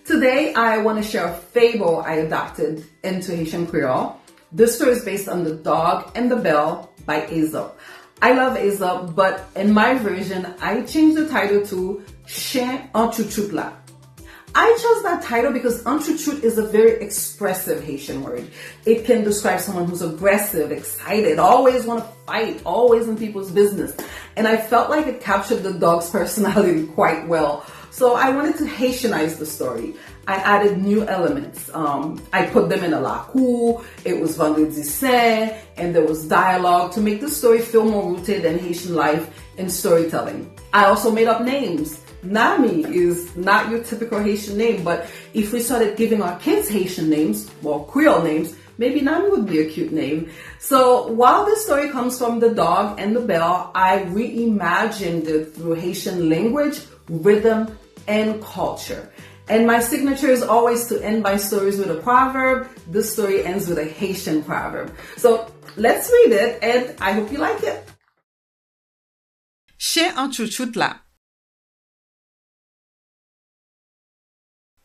Today, I want to share a fable I adopted into Haitian Creole. This story is based on The Dog and the Bell by Aesop. I love Aesop, but in my version, I changed the title to Chien en chouchoute la. I chose that title because en chouchoute is a very expressive Haitian word. It can describe someone who's aggressive, excited, always want to fight, always in people's business. And I felt like it captured the dog's personality quite well. So I wanted to Haitianize the story. I added new elements. I put them in a la cour, it was vendredi saint, and there was dialogue to make the story feel more rooted in Haitian life and storytelling. I also made up names. Nami is not your typical Haitian name, but if we started giving our kids Haitian names, well, Creole names, maybe Nami would be a cute name. So while this story comes from The Dog and the Bell, I reimagined it through Haitian language, rhythm, and culture. And my signature is always to end my stories with a proverb. This story ends with a Haitian proverb. So let's read it, and I hope you like it. Chien en chouchoute la.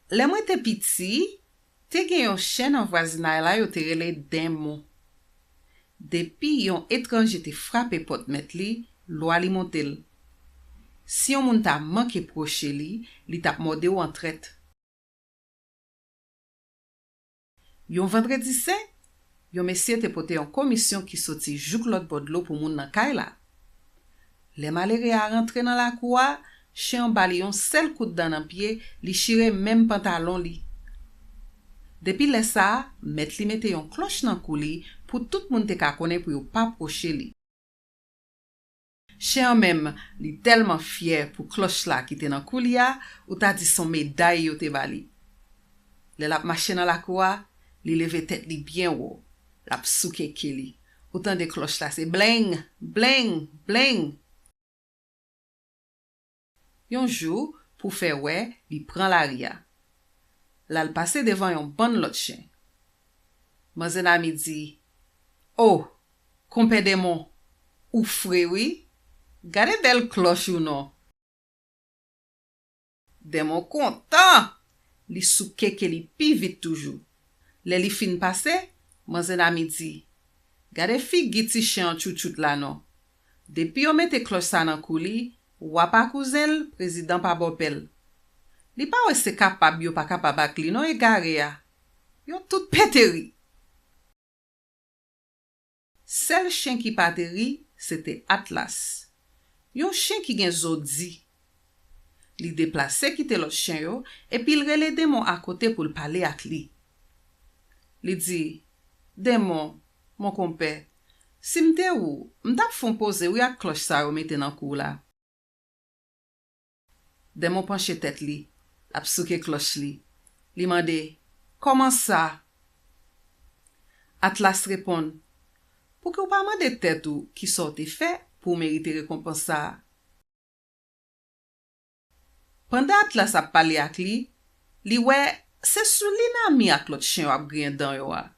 Le mwen te piti, te gen yon chien nan voisinay la yo te rele Demon. Depi yon étranger te frappe pot met li, lwa li montel. Si yon moun ta manke proche li tap morde ou an tret. Yon vendredi saint, yon mesye te pote yon komisyon ki soti jouk lot bodlo pou moun nan kay la. Le malere a rentre nan la koua, chien bali yon sel kout dan nan pied, li chire même pantalon li. Depi le sa, met li mette yon cloche nan kou li pou tout moun te ka konen pou yo pa proche li. Chien même li tellement fier pou cloche la ki te nan kou li a, ou ta di son médaille yo te bali. Le lap mache nan la koua, li leve tête li bien haut, lap souke ke li. Autant de cloche la se bling, bling, bling. Yon jou, pou fè wè, li pran la ria. La l'passe devan yon bon lot chien. Mazen ami di, "Oh, kompe Demon, ou fre oui? Gade bel cloche ou non?" Demon kontan, li souke ke li pi vite toujou. Le li fin passe, mazen ami di, "Gade fi giti chien chouchoute la non. Depi yo mette cloche sa nan kou li, wapa kouzel, président pa bopel. Li pa wè se kapab yo pa kapab ak li non e gare ya. Yo tout peteri." Sel chien ki pateri, c'était Atlas. Yon chien ki gen zodi. Li deplase kite lot chien yo, epi il rele Demon à côté pou l'pale ak li. Li di, "Demon, mon compère, si mte ou, mtap fon pose ou ak cloche sa yo mette nan kou la." Demon penche tête li, ap souke cloche li. Li mande, "Comment ça?" Atlas répond, "Pou ke ou pa mande tête ou ki sorte fait pour mériter récompense sa." Pendant Atlas ap pale ak li wè, se sou li nan mi ak lot chien ap gren dan yo a.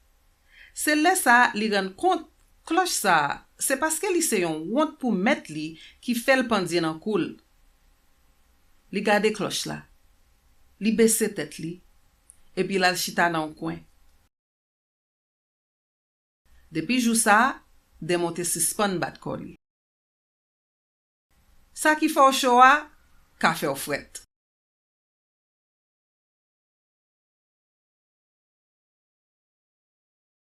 Se lè sa li ren kont cloche sa, se paske li se yon wont pou met li ki fel pandye nan koul. Li gade cloche la. Li bese tête li, epi la chita nan coin. Depi jou sa, Demon te suspend bat kor li. Sa ki fò chowa, ka fè ou fret.